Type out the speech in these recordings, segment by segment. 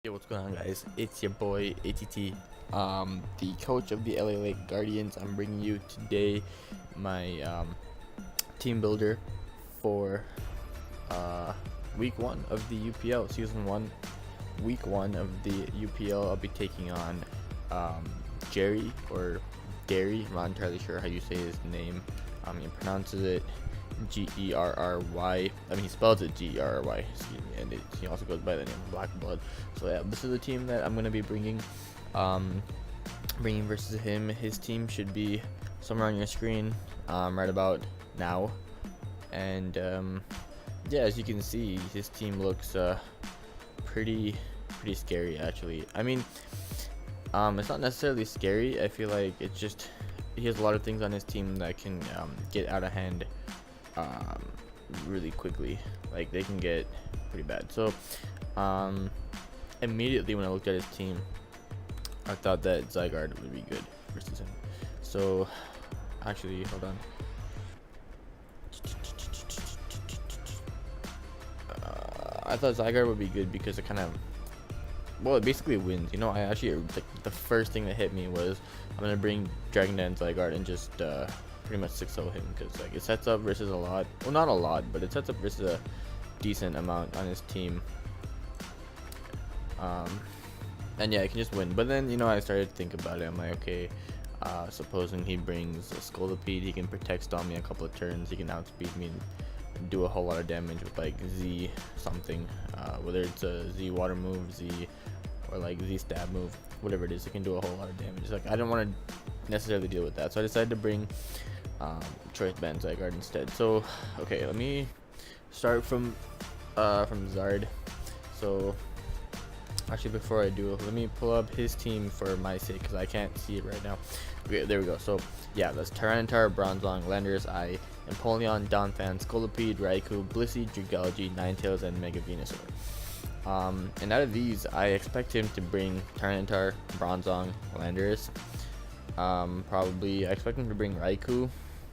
Yo, what's going on, guys? It's your boy ATT, the coach of the LA Lake Guardians. I'm bringing you today my team builder for week 1 of the UPL season 1. Week 1 of the UPL, I'll be taking on Gerry or Gerry. I'm not entirely sure how you say his name. He pronounces it Gerry. I mean, he spells it Gerry, excuse me, and he also goes by the name Black Blood. So yeah, this is the team that I'm gonna be bringing versus him. His team should be somewhere on your screen right about now, and yeah, as you can see, his team looks pretty scary, actually. I mean, it's not necessarily scary. I feel like it's just he has a lot of things on his team that can get out of hand really quickly. Like, they can get pretty bad. So immediately when I looked at his team, I thought that Zygarde would be good versus him. So actually, hold on. I thought Zygarde would be good because it kind of, well, it basically wins. You know, I actually, like, the first thing that hit me was I'm gonna bring Dragon Dance Zygarde and just pretty much 6-0 him, because like it sets up versus a lot, well, not a lot, but it sets up versus a decent amount on his team. And yeah, I can just win. But then, you know, I started to think about it. I'm like, okay, supposing he brings a Scolipede, he can protect Stomp me a couple of turns, he can outspeed me and do a whole lot of damage with like Z something, whether it's a Z water move, Z, or like Z stab move, whatever it is, it can do a whole lot of damage. Like, I don't want to necessarily deal with that, so I decided to bring Choice Band Zygarde instead. So okay, let me start from Zard. So actually, before I do, let me pull up his team for my sake, because I can't see it right now. Okay, there we go. So yeah, that's Tyranitar, Bronzong, Landorus Eye, Empoleon, Donphan, Scolipede, Raikou, Blissey, Dragalge, Ninetales, and Mega Venusaur. And out of these, I expect him to bring Tyranitar, Bronzong, Landorus. Probably I expect him to bring Raikou,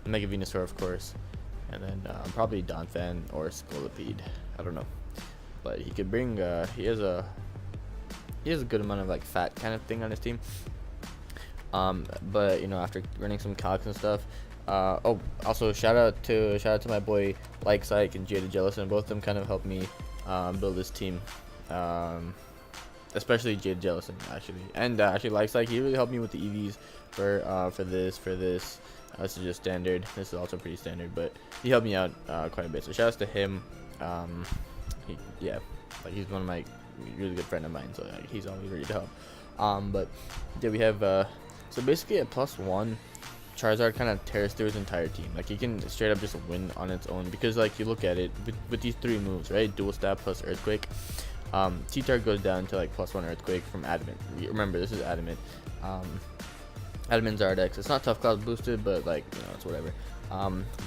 Mega Venusaur, of course, and then probably Donphan or Scolipede. I don't know, but he could bring. He has a good amount of like fat kind of thing on his team. But you know, after running some calcs and stuff. Oh, also shout out to my boy LikeSyke and Jaded Jellicent. Both of them kind of helped me build this team. Especially Jaded Jellicent, actually, and actually LikeSyke, he really helped me with the EVs for this. This is just standard. This is also pretty standard, but he helped me out quite a bit. So shout outs to him. Yeah, like, he's one of my really good friend of mine, so like, he's always ready to help. But yeah, we have so basically at +1, Charizard kind of tears through his entire team. Like, he can straight up just win on its own, because like, you look at it with these 3 moves, right? Dual Stab plus Earthquake. T-Tar goes down to like +1 Earthquake from Adamant. Remember, this is Adamant. Adamant Zardex. It's not Tough Claws boosted, but like, you know, it's whatever.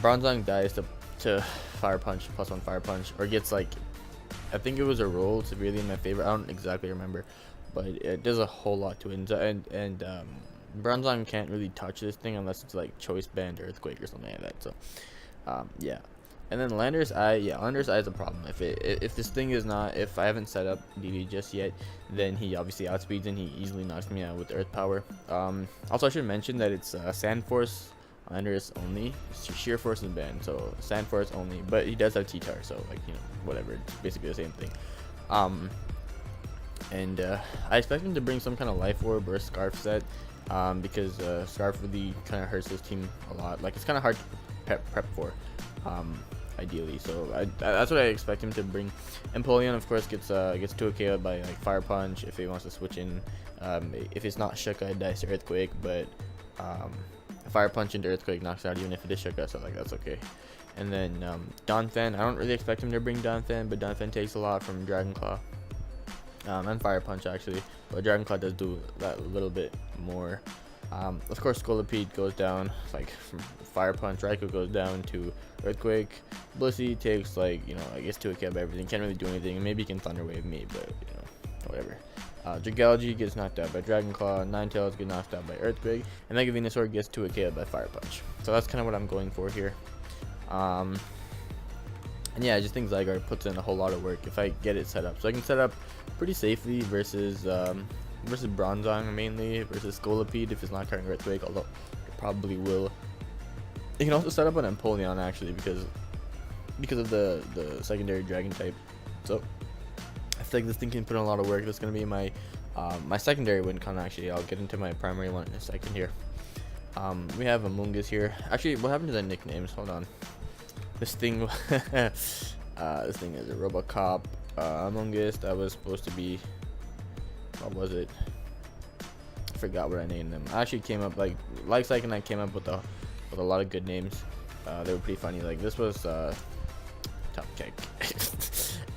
Bronzong dies to Fire Punch, +1 Fire Punch, or gets like, I think it was a roll severely in my favor. I don't exactly remember, but it does a whole lot to it. And Bronzong can't really touch this thing unless it's like Choice Band or Earthquake or something like that. So yeah. And then Landorus Eye, yeah, Landorus Eye is a problem. If this thing is not, if I haven't set up DD just yet, then he obviously outspeeds and he easily knocks me out with Earth Power. Also, I should mention that it's Sand Force Landorus only. Sheer Force is banned, so Sand Force only. But he does have T-Tar, so like, you know, whatever. It's basically the same thing. And I expect him to bring some kind of Life Orb or a Scarf set, because Scarf really kind of hurts his team a lot. Like, it's kind of hard to prep for. Ideally, so that's what I expect him to bring. Empoleon, of course, gets 2 KO by like Fire Punch if he wants to switch in. If it's not Shuka, it dies to Earthquake, but Fire Punch into Earthquake knocks out even if it is Shuka, so like, that's okay. And then Donphan, I don't really expect him to bring Donphan, but Donphan takes a lot from Dragon Claw and Fire Punch, actually, but Dragon Claw does do that a little bit more. Of course, Scolipede goes down like from Fire Punch. Raikou goes down to Earthquake. Blissey takes, like, you know, I guess 2 KO by everything. Can't really do anything. Maybe he can Thunder Wave me, but you know, whatever. Dragalge gets knocked out by Dragon Claw. Ninetales gets knocked out by Earthquake, and Mega Venusaur gets 2 KO by Fire Punch. So that's kind of what I'm going for here. And And yeah, just think Zygarde puts in a whole lot of work if I get it set up. So I can set up pretty safely versus Bronzong mainly, versus Scolipede if it's not carrying Earthquake, although it probably will. You can also set up an Empoleon actually because of the secondary Dragon type. So I feel like this thing can put in a lot of work. That's gonna be my my secondary win con actually. I'll get into my primary one in a second here. We have Amoonguss here. Actually, what happened to the nicknames? Hold on. This thing, this thing is a Robocop. Amoonguss. That was supposed to be. What was it? I forgot what I named them. I actually came up LikeSyke and I came up with a lot of good names. They were pretty funny. Like this was Top Kick,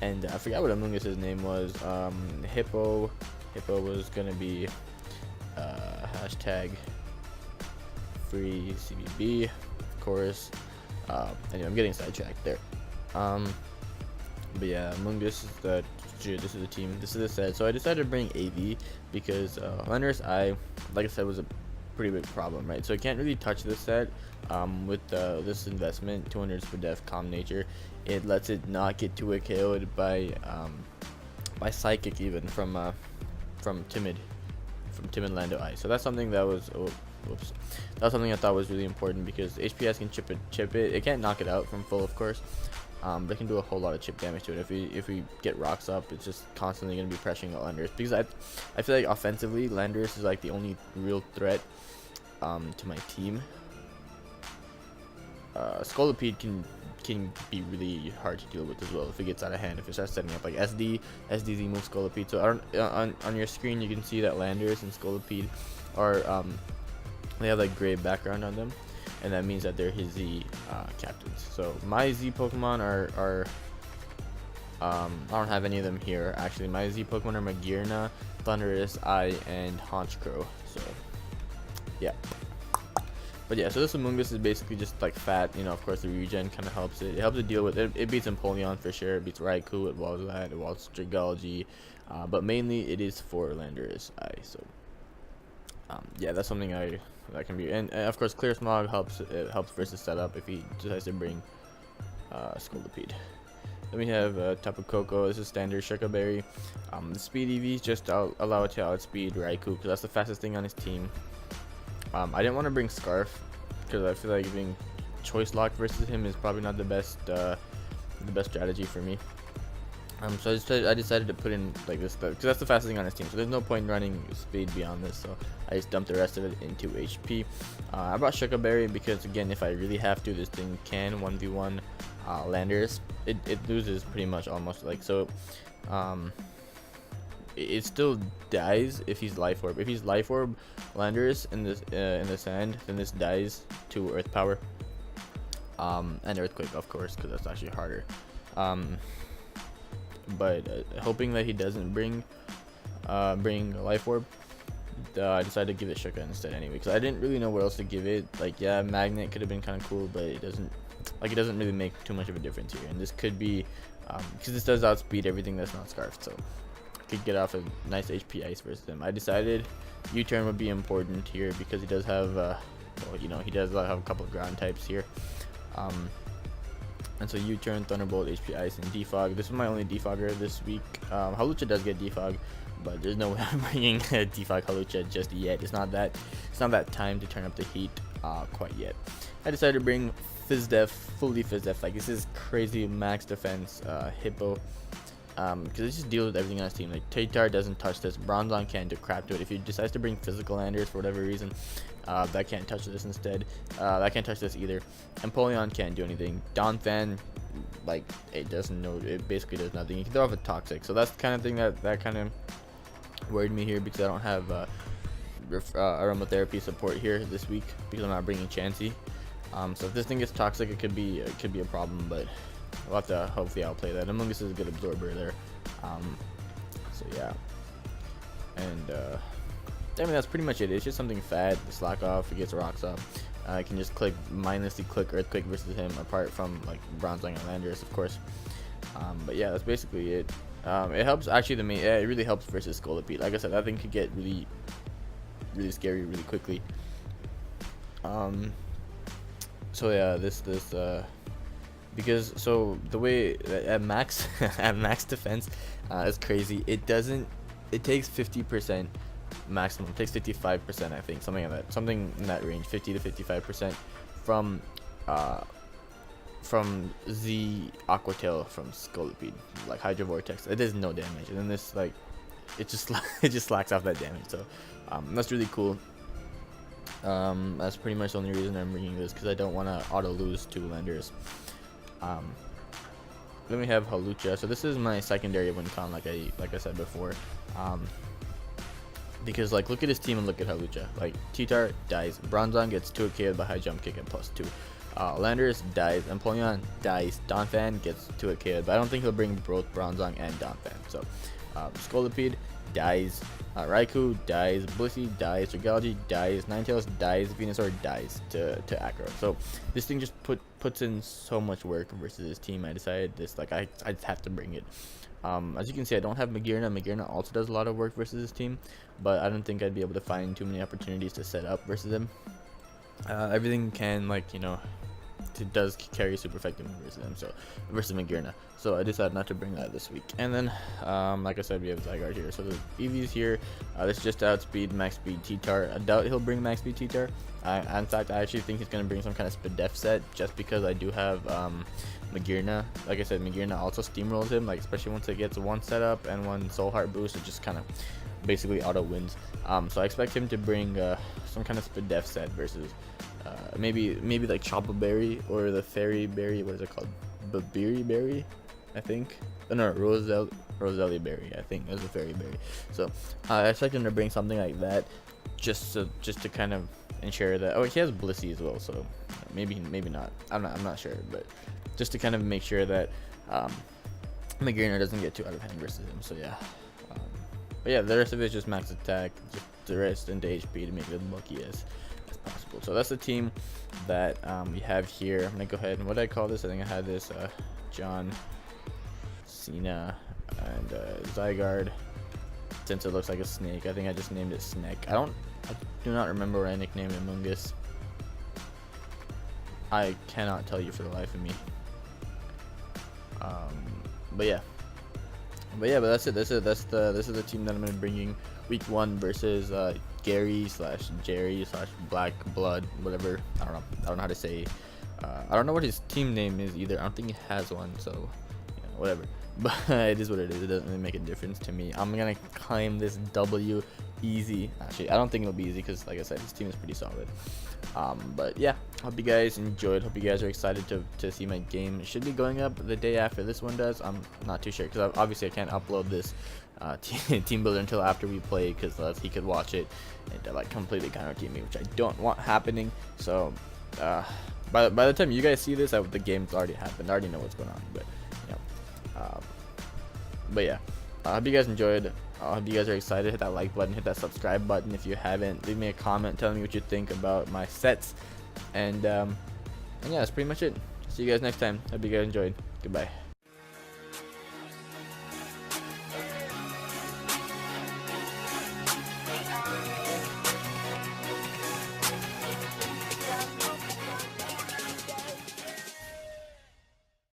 and I forgot what Amoonguss's name was. Hippo was gonna be hashtag free CBB, of course. Anyway, I'm getting sidetracked there. But yeah, Amoonguss is this is the team. This is the set. So I decided to bring AV because Landorus Eye, like I said, was a pretty big problem, right? So I can't really touch this set with this investment, 200 for def, calm nature. It lets it not get too KO'd by psychic even from timid Lando Eye. So that's something that was that's something I thought was really important because HPS can chip it. It can't knock it out from full, of course. But it can do a whole lot of chip damage to it. If we get rocks up, it's just constantly going to be pressuring Landorus, because I feel like offensively Landorus is like the only real threat to my team. Scolipede can be really hard to deal with as well if it gets out of hand, if it starts setting up like SDZ move Scolipede. So on your screen you can see that Landorus and Scolipede are they have like gray background on them, and that means that they're his Z captains. So my Z Pokemon are I don't have any of them here actually. My Z Pokemon are Magearna, Thundurus, Eye, and Honchkrow. So yeah. But yeah, so this Amoonguss is basically just like fat, you know. Of course the regen kind of helps it. It helps it deal with it. It beats Empoleon for sure. It beats Raikou, it walls that, it walls Dragalge, but mainly it is for Landorus Eye. So yeah, that's something that can be, and of course Clear Smog helps. It helps versus setup if he decides to bring Scolipede. Then we have Tapu Koko. This is standard Shuka Berry. The speed EVs just allow it to outspeed Raikou because that's the fastest thing on his team. I didn't want to bring Scarf because I feel like being choice locked versus him is probably not the best strategy for me. So I decided to put in like this because that's the fastest thing on his team. So there's no point running speed beyond this. So I just dumped the rest of it into HP. I brought Shuka Berry because again, if I really have to, this thing can 1v1 Landorus. It loses pretty much almost like so. It still dies if he's Life Orb. If he's Life Orb Landorus in the sand, then this dies to Earth Power and Earthquake, of course, because that's actually harder. But hoping that he doesn't bring Life Orb, I decided to give it Shuka instead anyway, because I didn't really know what else to give it. Like, yeah, Magnet could have been kind of cool, but it doesn't really make too much of a difference here. And this could be because this does outspeed everything that's not Scarfed, so could get off a nice HP ice versus him. I decided U-turn would be important here because he does have well, you know, he does have a couple of ground types here. And so U-turn, Thunderbolt, HP Ice, and Defog. This is my only Defogger this week. Hawlucha does get Defog, but there's no way I'm bringing Defog Hawlucha just yet. It's not that time to turn up the heat quite yet. I decided to bring Fizdef, fully Fizdef. Like, this is crazy max defense Hippo. Because it just deals with everything on his team. Like, Taytar doesn't touch this. Bronzong can't do crap to it. If he decides to bring physical Landers for whatever reason, that can't touch this instead. That can't touch this either. Empoleon can't do anything. Donphan, like, it doesn't know. It basically does nothing. You can throw off a Toxic. So that's the kind of thing that kind of worried me here, because I don't have aromatherapy support here this week because I'm not bringing Chansey. So if this thing gets Toxic, it could be a problem, but we'll have to hopefully outplay that. Amoonguss is a good absorber there. So yeah, and I mean, that's pretty much it. It's just something fat, slack off, it gets rocks up. I can just mindlessly click Earthquake versus him, apart from like Bronzong and Landorus, of course. But yeah, that's basically it. It helps actually it really helps versus Scolipede. Like I said, that thing could get really scary really quickly. So yeah, this because so the way at max at max defense is crazy. It takes 50% maximum. It takes 55%, I think, something like that, something in that range, 50 to 55% from Z Aquatail from Scolipede, like Hydro Vortex. It does no damage, and then this like it just it just slacks off that damage. So that's really cool. That's pretty much the only reason I'm bringing this, because I don't want to auto lose to Landers. Then we have Hawlucha. So this is my secondary win con, like I said before. Because like look at his team and look at Hawlucha. Like T-Tar dies, Bronzong gets 2 KO'd by high jump kick at +2. Landers dies, Empoleon dies, Donphan gets 2 KO'd, but I don't think he'll bring both Bronzong and Donphan. So Scolipede dies, Raikou dies, Blissey dies, Regalgy dies, Ninetales dies, Venusaur dies to aggro. So this thing just puts in so much work versus his team. I decided this, like I just have to bring it. As you can see, I don't have Magearna. Magearna also does a lot of work versus his team, but I don't think I'd be able to find too many opportunities to set up versus him. Everything can, like, you know, it does carry super effective versus him, so versus Magearna. So I decided not to bring that this week. And then like I said, we have Zygarde here. So the EVs here, this is just outspeed, max speed T-Tar. I doubt he'll bring max speed T-Tar. In fact, I actually think he's going to bring some kind of Spadef set, just because I do have Magearna. Like I said, Magearna also steamrolls him, like especially once it gets one setup and one Soul Heart boost. It just kind of basically auto wins. So I expect him to bring some kind of Spadef set versus maybe like Choppa Berry or the Fairy Berry. What is it called? Babiri Berry, I think. Oh, no, Roselli Berry. I think is a Fairy Berry. So I expect him to bring something like that, just to kind of ensure that. Oh, he has Blissey as well, so maybe not. I'm not sure, but just to kind of make sure that Magearna doesn't get too out of hand versus him. So yeah. But yeah, the rest of it is just max attack, just the rest into HP to make it as bulky as possible. So that's the team that we have here. I'm gonna go ahead and, what did I call this? I think I had this John Cena and Zygarde. Since it looks like a snake, I think I just named it Snake. I do not remember what I nicknamed Amoonguss. I cannot tell you for the life of me. But that's it. This is the team that I'm gonna be bringing week 1 versus Gerry / Jerry / Black Blood, whatever. I don't know how to say. I don't know what his team name is either. I don't think he has one, so you know, whatever. But it is what it is. It doesn't really make a difference to me. I'm gonna claim this W easy. Actually, I don't think it'll be easy because, like I said, his team is pretty solid. But yeah, hope you guys enjoyed. Hope you guys are excited to see my game. It should be going up the day after this one does. I'm not too sure because obviously I can't upload this Teambuilder until after we play, because he could watch it and like completely counter team me, which I don't want happening. So by the time you guys see this, the game's already happened. I already know what's going on. But yeah, I hope you guys enjoyed. I hope you guys are excited. Hit that like button, hit that subscribe button if you haven't. Leave me a comment telling me what you think about my sets. And yeah, that's pretty much it. See you guys next time. Hope you guys enjoyed. Goodbye.